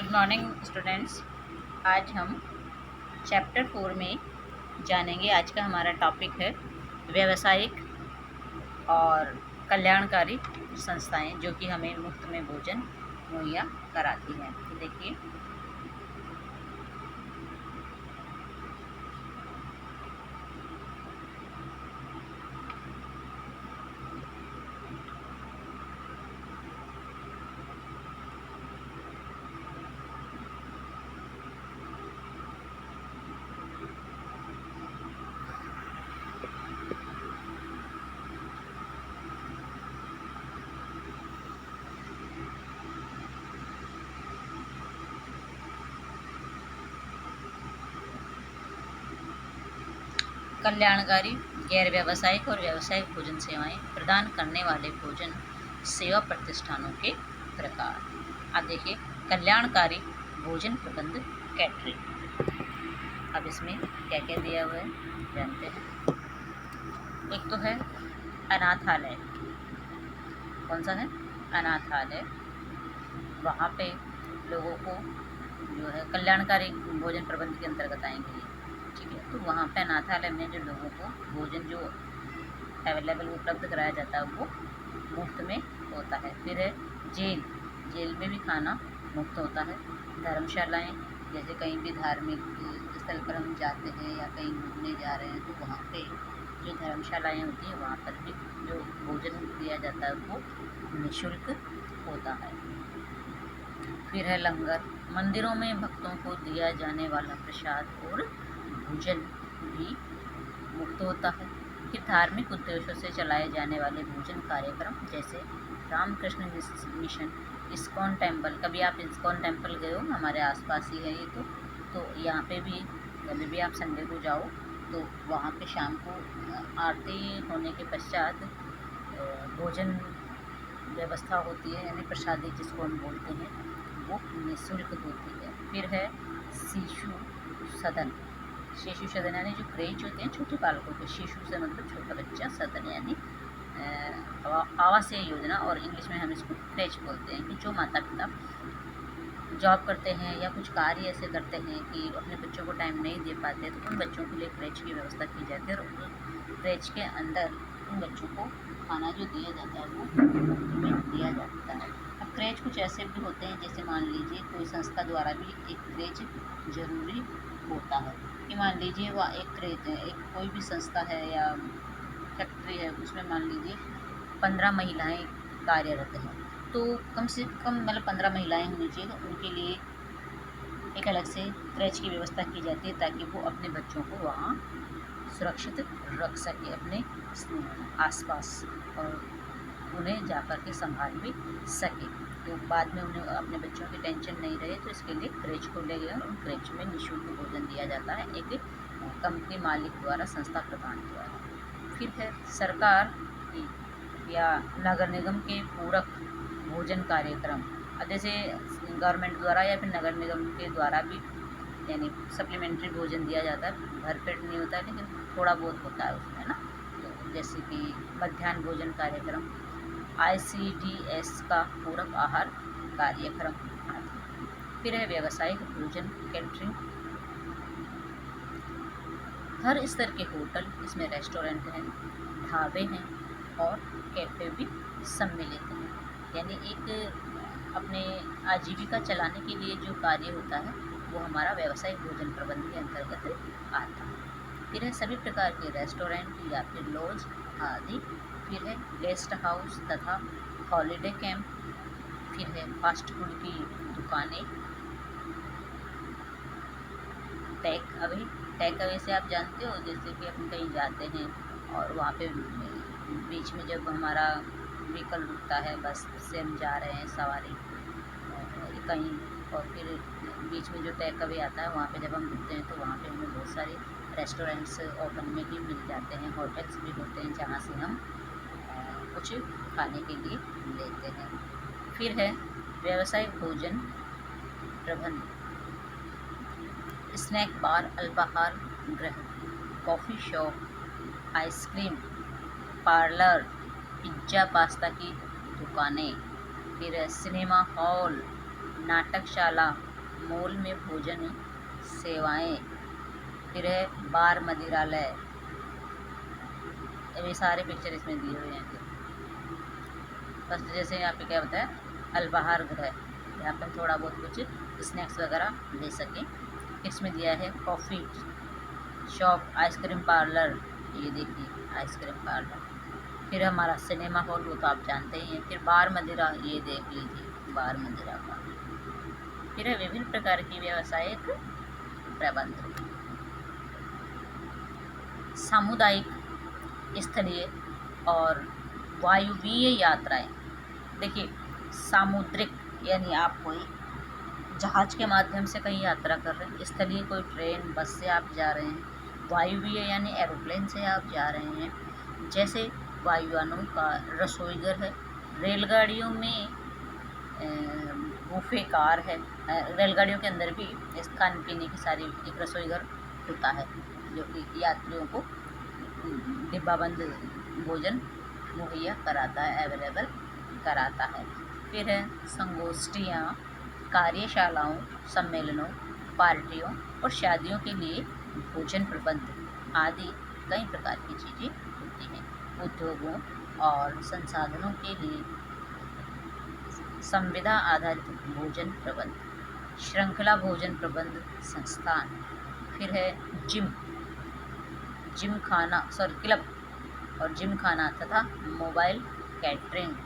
Good morning students. आज हम chapter 4 में जानेंगे। आज का हमारा टॉपिक है व्यावसायिक और कल्याणकारी संस्थाएं जो कि हमें मुफ्त में भोजन मुहैया कराती हैं। तो देखिए, कल्याणकारी, गैर व्यावसायिक और व्यावसायिक भोजन सेवाएं प्रदान करने वाले भोजन सेवा प्रतिष्ठानों के प्रकार। अब देखिए, कल्याणकारी भोजन प्रबंध कैटरिंग। अब इसमें क्या क्या दिया हुआ है जानते हैं। एक तो है अनाथालय। कौन सा है? अनाथालय। वहाँ पे लोगों को जो है कल्याणकारी भोजन प्रबंध के अंतर्गत आएंगे ये, ठीक है। तो वहाँ पे अनाथालय में जो लोगों को भोजन जो अवेलेबल उपलब्ध कराया जाता है वो मुफ्त में होता है। फिर है जेल। जेल में भी खाना मुफ्त होता है। धर्मशालाएँ, जैसे कहीं भी धार्मिक स्थल पर हम जाते हैं या कहीं घूमने जा रहे हैं तो वहाँ पे जो धर्मशालाएँ होती हैं वहाँ पर भी जो भोजन दिया जाता है वो निःशुल्क होता है। फिर है लंगर। मंदिरों में भक्तों को दिया जाने वाला प्रसाद और भोजन भी मुफ्त होता है। फिर धार्मिक उद्देश्यों से चलाए जाने वाले भोजन कार्यक्रम जैसे रामकृष्ण मिशन, इस्कॉन टेम्पल। कभी आप इस्कॉन टेम्पल गए हो? हमारे आसपास ही है ये। तो यहाँ पे भी कभी भी आप संडे को जाओ तो वहाँ पे शाम को आरती होने के पश्चात भोजन व्यवस्था होती है, यानी प्रसादी जिसको हम बोलते हैं, वो निःशुल्क होती है। फिर है शिशु सदन। शिशु सदन यानी जो क्रेच होते हैं छोटे बालकों के, शिशु से मतलब छोटा बच्चा, सदन यानी आवासीय योजना, और इंग्लिश में हम इसको क्रेच बोलते हैं। कि जो माता पिता जॉब करते हैं या कुछ कार्य ऐसे करते हैं कि अपने बच्चों को टाइम नहीं दे पाते, तो उन बच्चों के लिए क्रेच की व्यवस्था की जाती है और क्रेच के अंदर उन बच्चों को खाना जो दिया जाता है वो मुफ्त दिया जाता है। अब क्रेच कुछ ऐसे भी होते हैं, जैसे मान लीजिए कोई संस्था द्वारा भी एक क्रेच जरूरी होता है। कि मान लीजिए वह एक क्रेच है, एक कोई भी संस्था है या फैक्ट्री है, उसमें मान लीजिए 15 महिलाएं कार्यरत हैं, तो कम से कम मतलब 15 महिलाएं होनी चाहिए। तो उनके लिए एक अलग से क्रेच की व्यवस्था की जाती है ताकि वो अपने बच्चों को वहाँ सुरक्षित रख सके अपने आसपास, और उन्हें जा कर के संभाल भी सके। तो बाद में उन्हें अपने बच्चों की टेंशन नहीं रहे, तो इसके लिए क्रेच खोले गए और उन क्रेच में निःशुल्क भोजन दिया जाता है एक कंपनी मालिक द्वारा, संस्था प्रधान द्वारा। फिर है सरकार या नगर निगम के पूरक भोजन कार्यक्रम। अब जैसे गवर्नमेंट द्वारा या फिर नगर निगम के द्वारा भी यानी सप्लीमेंट्री भोजन दिया जाता है। भरपेट नहीं होता है लेकिन थोड़ा बहुत होता है उसमें ना। तो जैसे कि मध्याह्न भोजन कार्यक्रम, ICDS का पूरक आहार कार्यक्रम आदि। फिर है व्यावसायिक भोजन कैटरिंग। हर स्तर के होटल, इसमें रेस्टोरेंट हैं, ढाबे हैं और कैफ़े भी सम्मिलित हैं। यानी एक अपने आजीविका चलाने के लिए जो कार्य होता है वो हमारा व्यावसायिक भोजन प्रबंध के अंतर्गत आता है। फिर है सभी प्रकार के रेस्टोरेंट या फिर लॉज आदि। फिर है गेस्ट हाउस तथा हॉलीडे कैंप। फिर है फास्ट फूड की दुकानें। टेक अवे से आप जानते हो, जैसे कि अपन कहीं जाते हैं और वहाँ पे बीच में जब हमारा व्हीकल रुकता है, बस से हम जा रहे हैं सवारी कहीं, और फिर बीच में जो टेक अवे आता है वहाँ पे जब हम रुकते हैं तो वहाँ पे हमें बहुत सारे रेस्टोरेंट्स ओपन में भी मिल जाते हैं, होटल्स भी होते हैं जहाँ से हम कुछ खाने के लिए लेते हैं। फिर है व्यावसायिक भोजन प्रबंध। स्नैक बार, अल्पाहार गृह, coffee shop, ice cream parlour, pizza pasta की दुकानें। फिर सिनेमा हॉल, नाटकशाला, मॉल में भोजन सेवाएं, फिर है बार मदिरालय। ये सारे पिक्चर इसमें दिए हुए हैं। फर्स्ट जैसे यहाँ पे क्या होता है, अल्पाहार गृह, यहाँ पे थोड़ा बहुत कुछ स्नैक्स वगैरह ले सकें। इसमें दिया है कॉफ़ी शॉप, आइसक्रीम पार्लर, ये देखिए आइसक्रीम पार्लर। फिर हमारा सिनेमा हॉल, वो तो आप जानते ही हैं। फिर बार मदिरा, ये देख लीजिए बार मदिरा का। फिर है विभिन्न प्रकार की व्यावसायिक प्रबंध, सामुदायिक, स्थलीय और वायुवीय यात्राएं। देखिए सामुद्रिक यानी आप कोई जहाज के माध्यम से कहीं यात्रा कर रहे हैं, स्थलीय कोई ट्रेन बस से आप जा रहे हैं, वायुवीय यानी एरोप्लेन से आप जा रहे हैं। जैसे वायुयानों का रसोईघर है, रेलगाड़ियों में बूफे कार है, रेलगाड़ियों के अंदर भी इस खाने पीने की सारी एक रसोईघर होता है जो कि यात्रियों को डिब्बाबंद भोजन मुहैया कराता है, अवेलेबल कराता है। फिर है संगोष्ठियाँ, कार्यशालाओं, सम्मेलनों, पार्टियों और शादियों के लिए भोजन प्रबंध आदि कई प्रकार की चीज़ें होती हैं। उद्योगों और संसाधनों के लिए संविदा आधारित भोजन प्रबंध, श्रृंखला भोजन प्रबंध संस्थान। फिर है जिम खाना क्लब और जिम खाना तथा मोबाइल कैटरिंग,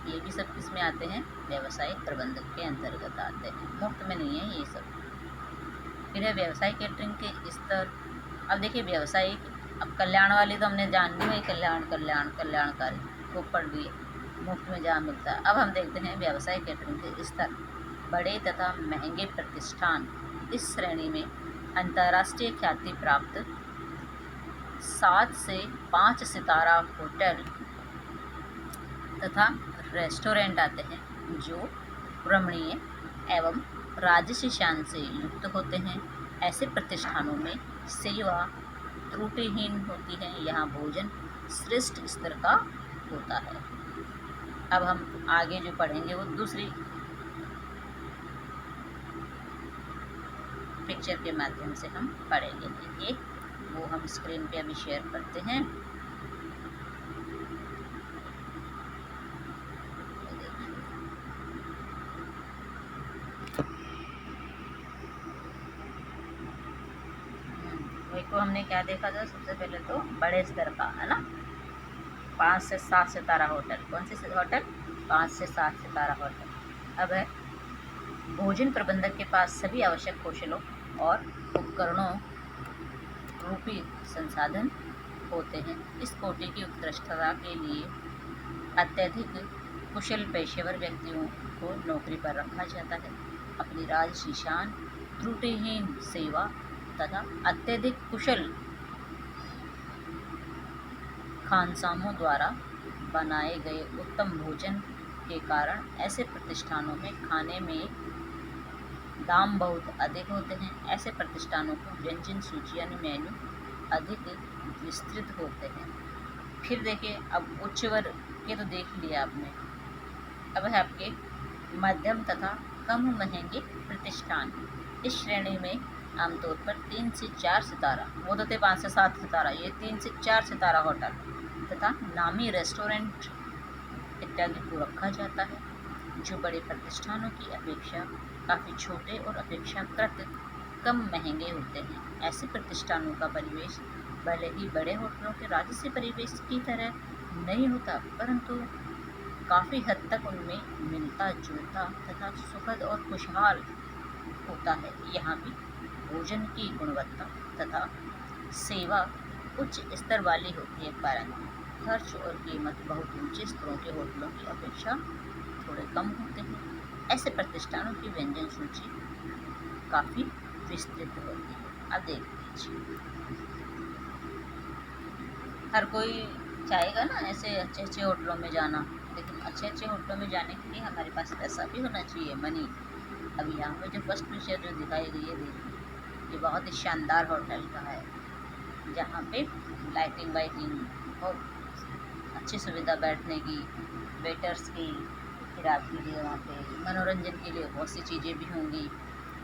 ये भी सब किसमें आते हैं, व्यवसायिक प्रबंधक के अंतर्गत आते हैं, मुफ्त में नहीं है ये सब। फिर है व्यवसाय कैटरिंग के स्तर। अब देखिए व्यवसायिक, अब कल्याण वाली तो हमने जान ली है, कल्याणकारी वो पढ़ लिए, मुफ्त में जहाँ मिलता है। अब हम देखते हैं व्यवसाय कैटरिंग के स्तर। बड़े तथा महंगे प्रतिष्ठान, इस श्रेणी में अंतर्राष्ट्रीय ख्याति प्राप्त 7 से 5 सितारा होटल तथा रेस्टोरेंट आते हैं जो रमणीय एवं राजसी शान से युक्त होते हैं। ऐसे प्रतिष्ठानों में सेवा त्रुटिहीन होती है, यहाँ भोजन श्रेष्ठ स्तर का होता है। अब हम आगे जो पढ़ेंगे वो दूसरी पिक्चर के माध्यम से हम पढ़ेंगे। देखिए वो हम स्क्रीन पे अभी शेयर करते हैं। को हमने क्या देखा था, सबसे पहले तो बड़े स्तर का है ना, 5 से 7 सितारा होटल। कौन सी होटल, 5 से 7 सितारा होटल। अब है भोजन प्रबंधक के पास सभी आवश्यक कौशलों और उपकरणों रूपी संसाधन होते हैं। इस कोटि की उत्कृष्टता के लिए अत्यधिक कुशल पेशेवर व्यक्तियों को नौकरी पर रखा जाता है। अपनी राजसी शान, त्रुटिहीन सेवा तथा अत्यधिक कुशल खानसामों द्वारा बनाए गए उत्तम भोजन के कारण ऐसे प्रतिष्ठानों में खाने में दाम बहुत अधिक होते हैं। ऐसे प्रतिष्ठानों को व्यंजन सूची यानी मेन्यू अधिक विस्तृत होते हैं। फिर देखिए अब उच्च वर्ग के तो देख लिया आपने, अब है आपके मध्यम तथा कम महंगे प्रतिष्ठान। इस श्रेणी में आमतौर पर 3 से 4 सितारा, वो तो थे 5 से 7 सितारा, ये 3 से 4 सितारा होटल तथा नामी रेस्टोरेंट इत्यादि को रखा जाता है, जो बड़े प्रतिष्ठानों की अपेक्षा काफ़ी छोटे और अपेक्षाकृत कम महंगे होते हैं। ऐसे प्रतिष्ठानों का परिवेश भले ही बड़े होटलों के राजसी परिवेश की तरह नहीं होता, परंतु काफ़ी हद तक उनमें मिलता जुलता तथा सुखद और खुशहाल होता है। यहाँ भी भोजन की गुणवत्ता तथा सेवा उच्च स्तर वाली होती है, परंतु खर्च और कीमत बहुत ऊंचे स्तरों के होटलों की अपेक्षा थोड़े कम होते हैं। ऐसे प्रतिष्ठानों की व्यंजन सूची काफ़ी विस्तृत होती है। अब देख लीजिए, हर कोई चाहेगा ना ऐसे अच्छे अच्छे होटलों में जाना, लेकिन अच्छे अच्छे होटलों में जाने के लिए हमारे पास पैसा भी होना चाहिए, मनी। अब यहाँ पे जो फर्स्ट पिक्चर जो दिखाई गई है, देखिए ये बहुत ही शानदार होटल का है, जहाँ पे लाइटिंग वाइटिंग और अच्छी सुविधा बैठने की, वेटर्स की, फिर आपके लिए वहाँ पे मनोरंजन के लिए बहुत सी चीज़ें भी होंगी,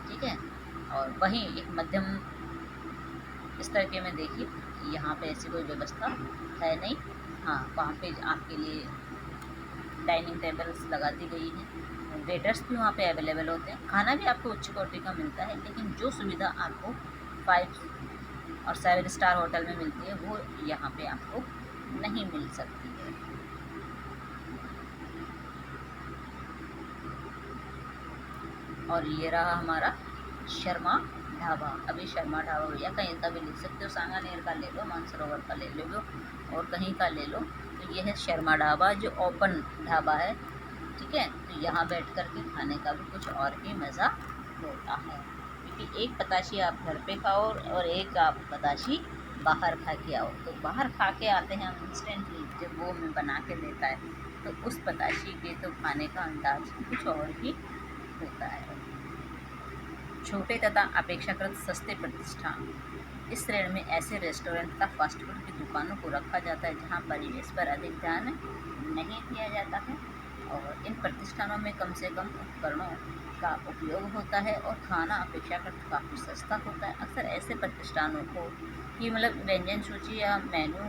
ठीक है। और वहीं एक मध्यम स्तर के में देखिए, यहाँ पे ऐसी कोई व्यवस्था है नहीं। हाँ, वहाँ पे आपके लिए डाइनिंग टेबल्स लगा दी गई हैं, वेटर्स भी वहाँ पे अवेलेबल होते हैं, खाना भी आपको उच्च कोटि का मिलता है, लेकिन जो सुविधा आपको 5 और 7 स्टार होटल में मिलती है वो यहाँ पे आपको नहीं मिल सकती है। और ये रहा हमारा शर्मा ढाबा। अभी शर्मा ढाबा भैया कहीं का भी लिख सकते हो, सांगानेर का ले लो, मानसरोवर का ले लो और कहीं का ले लो। तो ये है शर्मा ढाबा जो ओपन ढाबा है, ठीक है। तो यहाँ बैठ कर के खाने का भी कुछ और ही मज़ा होता है, क्योंकि एक पताशी आप घर पे खाओ और एक आप पताशी बाहर खा के आओ। तो बाहर खा के आते हैं हम इंस्टेंटली, जब वो हमें बना के देता है तो उस पताशी के तो खाने का अंदाज कुछ और ही होता है। छोटे तथा अपेक्षाकृत सस्ते प्रतिष्ठान। इस श्रेणी में ऐसे रेस्टोरेंट तथा फास्ट फूड की दुकानों को रखा जाता है जहां परिवेश पर अधिक ध्यान नहीं दिया जाता है, और इन प्रतिष्ठानों में कम से कम उपकरणों का उपयोग होता है और खाना अपेक्षाकृत काफ़ी सस्ता होता है। अक्सर ऐसे प्रतिष्ठानों को कि मतलब व्यंजन सूची या मेनू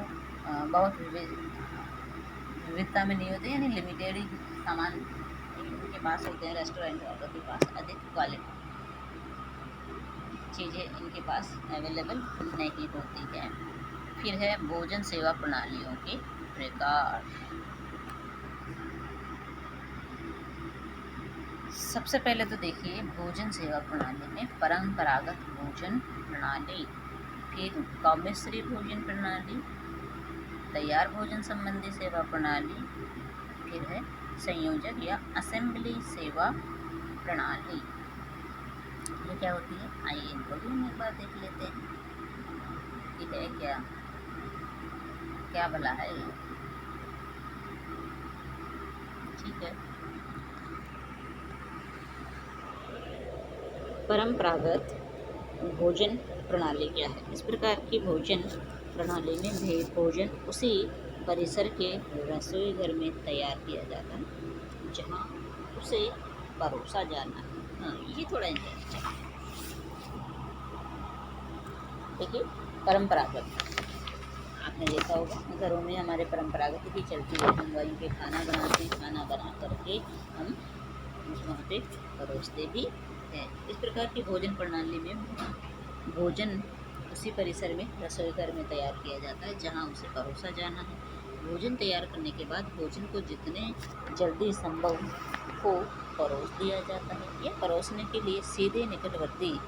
बहुत विविधता में नहीं होते, यानी लिमिटेड ही सामान इनके पास होते हैं। रेस्टोरेंट वालों के पास अधिक क्वालिटी चीज़ें इनके पास अवेलेबल नहीं होती है। फिर है भोजन सेवा प्रणालियों के प्रकार। सबसे पहले तो देखिए भोजन सेवा प्रणाली में परंपरागत भोजन प्रणाली, फिर कॉमिश्री भोजन प्रणाली, तैयार भोजन संबंधी सेवा प्रणाली, फिर है संयोजक या असेंबली सेवा प्रणाली। ये क्या होती है, आइए इनको भी हम एक बार देख लेते हैं कि है क्या क्या भला है। ठीक है, परंपरागत भोजन प्रणाली क्या है। इस प्रकार की भोजन प्रणाली में भोजन उसी परिसर के रसोई घर में तैयार किया जाता है जहां उसे परोसा जाना है। हाँ, ये थोड़ा देखिए, परंपरागत आपने देखा होगा घरों में हमारे परंपरागत भी चलती है, हम वहीं पे खाना बनाते हैं, खाना बना करके हम वहाँ पे परोसते भी हैं। इस प्रकार की भोजन प्रणाली में भोजन उसी परिसर में रसोई घर में तैयार किया जाता है जहाँ उसे परोसा जाना है। भोजन तैयार करने के बाद भोजन को जितने जल्दी संभव हो परोस दिया जाता है। यह परोसने के लिए सीधे निकटवर्ती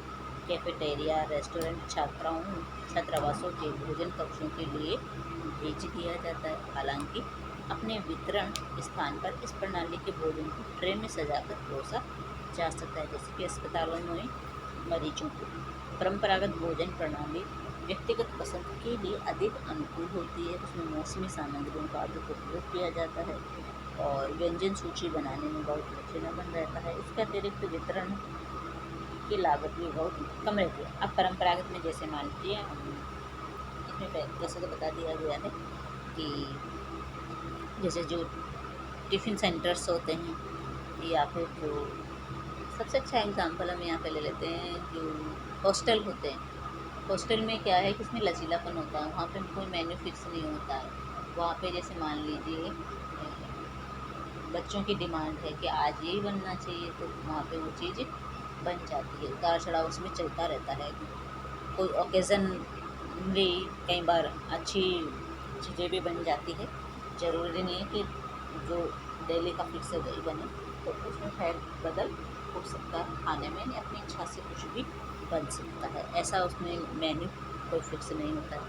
कैफेटेरिया, रेस्टोरेंट, छात्रावासों के भोजन कक्षों के लिए भेज दिया जाता है। हालांकि अपने वितरण स्थान पर इस प्रणाली के भोजन को ट्रे में सजाकर परोसा जा सकता है, जैसे कि अस्पतालों में मरीजों को। परंपरागत भोजन प्रणाली व्यक्तिगत पसंद के लिए अधिक अनुकूल होती है। उसमें मौसमी सामग्रियों का अधिक उपयोग किया जाता है और व्यंजन सूची बनाने में बहुत लचीलापन रहता है। इसके अतिरिक्त वितरण की लागत भी बहुत कम रहती है। अब परंपरागत में जैसे मान लीजिए, इसमें जैसे तो बता दिया गया है कि जैसे जो टिफ़िन सेंटर्स होते हैं या फिर जो सबसे अच्छा एग्जांपल हम यहाँ पे ले लेते हैं, जो हॉस्टल होते हैं। हॉस्टल में क्या है कि इसमें लचीलापन होता है, वहाँ पे कोई मेन्यू फिक्स नहीं होता है। वहाँ पे जैसे मान लीजिए बच्चों की डिमांड है कि आज यही बनना चाहिए, तो वहाँ पे वो चीज़ बन जाती है। उतार चढ़ाव उसमें चलता रहता है। कोई ओकेज़न भी कई बार अच्छी चीज़ें भी बन जाती है, ज़रूरी नहीं है कि जो डेली का फिक्स है वही बने, तो उसमें खैर बदल हो सकता है। खाने में अपनी इच्छा से कुछ भी बन सकता है, ऐसा उसमें मेन्यू कोई फिक्स नहीं होता है।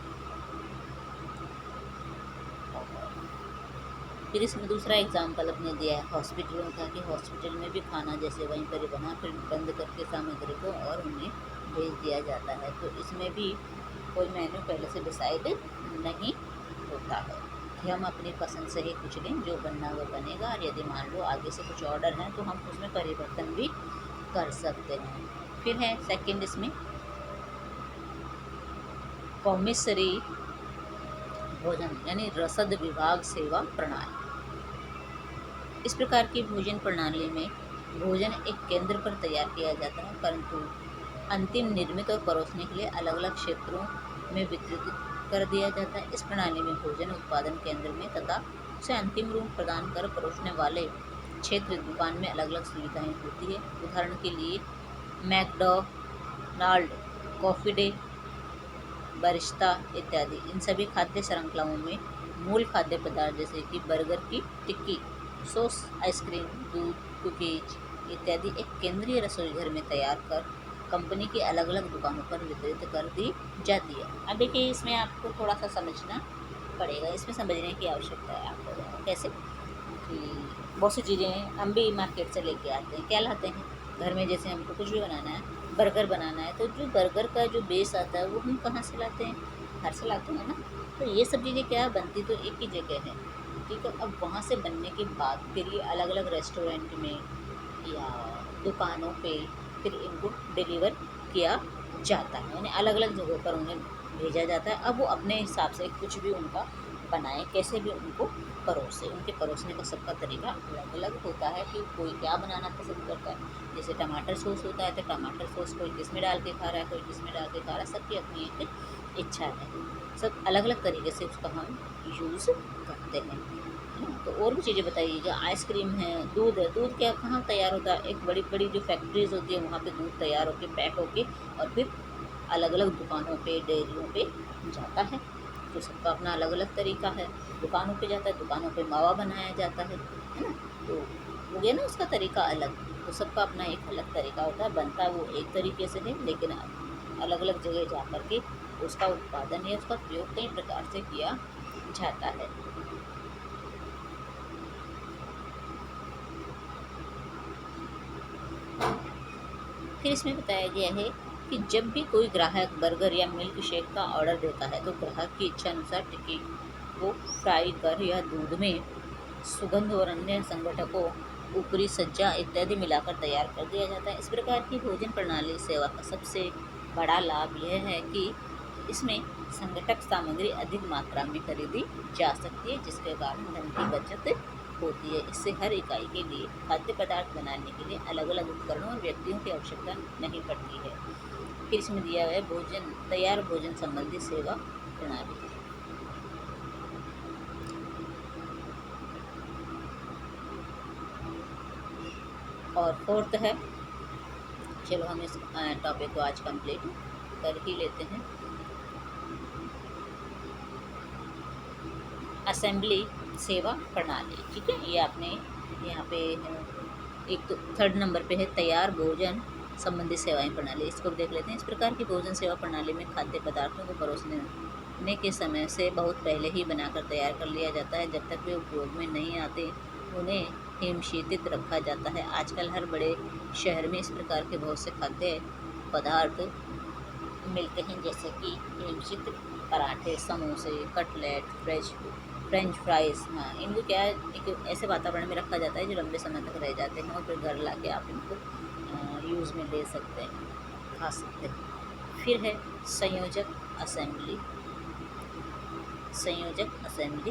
फिर इसमें दूसरा एग्जांपल अपने दिया है हॉस्पिटलों का, कि हॉस्पिटल में भी खाना जैसे वहीं पर ही बना फिर बंद करके सामग्री को और उन्हें भेज दिया जाता है। तो इसमें भी कोई मेन्यू पहले से डिसाइड नहीं होता है कि हम अपनी पसंद से ही कुछ लें, जो बनना वो बनेगा। और यदि मान लो आगे से कुछ ऑर्डर है तो हम उसमें परिवर्तन भी कर सकते हैं। फिर है सेकंड इसमें कॉमिसरी भोजन यानी रसद विभाग सेवा प्रणाली। इस प्रकार की भोजन प्रणाली में भोजन एक केंद्र पर तैयार किया जाता है, परंतु अंतिम निर्मित और परोसने के लिए अलग अलग क्षेत्रों में वितरित कर दिया जाता है। इस प्रणाली में भोजन उत्पादन केंद्र में तथा उसे अंतिम रूप प्रदान कर परोसने वाले क्षेत्र दुकान में अलग अलग सुविधाएं होती है। उदाहरण के लिए मैकडॉनल्ड, कॉफ़ी डे, बरिस्ता इत्यादि। इन सभी खाद्य श्रृंखलाओं में मूल खाद्य पदार्थ जैसे कि बर्गर की टिक्की, सॉस, आइसक्रीम, दूध, कुकीज इत्यादि एक केंद्रीय रसोई घर में तैयार कर कंपनी की अलग अलग दुकानों पर वितरित कर दी जाती है। अब देखिए, इसमें आपको थोड़ा सा समझना पड़ेगा, इसमें समझने की आवश्यकता है आपको। कैसे कि बहुत सी चीज़ें हम भी मार्केट से लेके आते हैं, क्या लाते हैं घर में। जैसे हमको कुछ भी बनाना है, बर्गर बनाना है, तो जो बर्गर का जो बेस आता है वो हम कहाँ से लाते हैं, घर से लाते हैं ना। तो ये सब चीज़ें क्या बनती तो एक ही जगह है, ठीक है। अब वहाँ से बनने के बाद फिर ये अलग अलग रेस्टोरेंट में या दुकानों पे फिर इनको डिलीवर किया जाता है, यानी अलग अलग जगहों पर उन्हें भेजा जाता है। अब वो अपने हिसाब से कुछ भी उनका बनाए, कैसे भी उनको परोसे। उनके परोसने का सबका तरीका अलग अलग होता है कि कोई क्या बनाना पसंद करता है। जैसे टमाटर सॉस होता है तो टमाटर सॉस कोई किस में डाल के खा रहा है, कोई किस में डाल के खा रहा है, सबकी अपनी एक इच्छा है। सब अलग अलग तरीके से उसका हम यूज़ करते हैं, है ना। तो और भी चीज़ें बताइएगा। आइसक्रीम है, दूध है। दूध क्या कहाँ तैयार होता है, एक बड़ी बड़ी जो फैक्ट्रीज होती है वहाँ पे दूध तैयार होकर पैक होके और फिर अलग अलग दुकानों पे, डेयरियों पे जाता है। तो सबका अपना अलग अलग तरीका है। दुकानों पे जाता है, दुकानों पे मावा बनाया जाता है ना। तो हो गया ना उसका तरीका अलग। तो सबका अपना एक अलग तरीका होता है, बनता वो एक तरीके से है, लेकिन अलग अलग जगह जा कर के उसका उत्पादन या उसका प्रयोग कई प्रकार से किया जाता है। फिर इसमें बताया गया है कि जब भी कोई ग्राहक बर्गर या मिल्क शेक का ऑर्डर देता है तो ग्राहक की इच्छा अनुसार टिक्की को फ्राई कर या दूध में सुगंध और अन्य संगठकों, ऊपरी सज्जा इत्यादि मिलाकर तैयार कर दिया जाता है। इस प्रकार की भोजन प्रणाली सेवा का सबसे बड़ा लाभ यह है कि इसमें संगठक सामग्री अधिक मात्रा में खरीदी जा सकती है, जिसके कारण धन की बचत होती है। इससे हर इकाई के लिए खाद्य पदार्थ बनाने के लिए अलग अलग उपकरणों और व्यक्तियों की आवश्यकता नहीं पड़ती है। फिर इसमें दिया हुआ है भोजन तैयार भोजन संबंधी सेवा प्रणाली। और फोर्थ है, चलो हम इस टॉपिक को आज कंप्लीट कर ही लेते हैं। असेंबली सेवा प्रणाली, ठीक है। ये आपने यहाँ पे एक तो थर्ड नंबर पे है तैयार भोजन संबंधी सेवाएं प्रणाली, इसको भी देख लेते हैं। इस प्रकार की भोजन सेवा प्रणाली में खाद्य पदार्थों को परोसने के समय से बहुत पहले ही बनाकर तैयार कर लिया जाता है। जब तक वे उपयोग में नहीं आते उन्हें हिमशीतित रखा जाता है। आजकल हर बड़े शहर में इस प्रकार के बहुत से खाद्य पदार्थ मिलते हैं, जैसे कि हिमशीत पराठे, समोसे, कटलेट, फ्रेंच फ्राइज़। हाँ, इनको क्या है, एक ऐसे वातावरण में रखा जाता है जो लंबे समय तक रह जाते हैं और फिर घर ला के आप इनको यूज़ में ले सकते हैं, खा सकते हैं। फिर है संयोजक असेंबली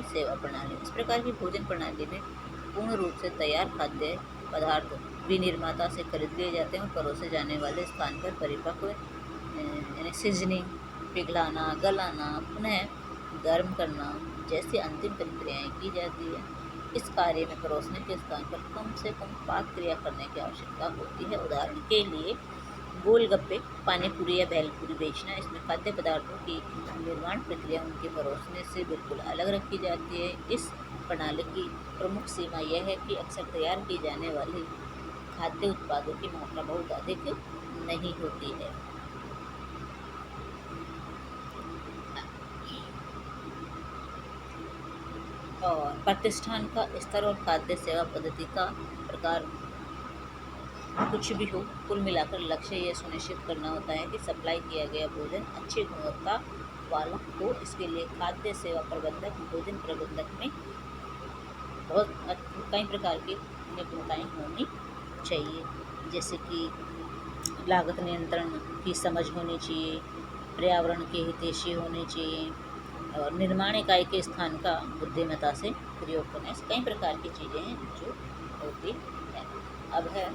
सेवा प्रणाली। इस प्रकार की भोजन प्रणाली में पूर्ण रूप से तैयार खाद्य पदार्थ विनिर्माता से खरीद लिए जाते हैं और परोसे जाने वाले स्थान पर परिपक्व यानी सीजनिंग, पिघलाना, गलाना, पुनः गर्म करना जैसी अंतिम प्रक्रियाएं की जाती है। इस कार्य में परोसने के स्थान पर कम से कम पाक क्रिया करने की आवश्यकता होती है। उदाहरण के लिए गोलगप्पे, पानी पूरी या भेलपूरी बेचना, इसमें खाद्य पदार्थों की निर्माण प्रक्रिया उनके परोसने से बिल्कुल अलग रखी जाती है। इस प्रणाली की प्रमुख सीमा यह है कि अक्सर तैयार की जाने वाली खाद्य उत्पादों की मात्रा बहुत अधिक नहीं होती है। और प्रतिष्ठान का स्तर और खाद्य सेवा पद्धति का प्रकार कुछ भी हो, कुल मिलाकर लक्ष्य यह सुनिश्चित करना होता है कि सप्लाई किया गया भोजन अच्छी गुणवत्ता वाला हो। इसके लिए खाद्य सेवा प्रबंधक, भोजन प्रबंधक में बहुत कई प्रकार की निपुणताएं होनी चाहिए, जैसे कि लागत नियंत्रण की समझ होनी चाहिए, पर्यावरण के हितैषी होने चाहिए और निर्माण इकाई के स्थान का बुद्धिमत्ता से प्रयोग करना। ऐसे कई प्रकार की चीज़ें हैं जो होती है। अब है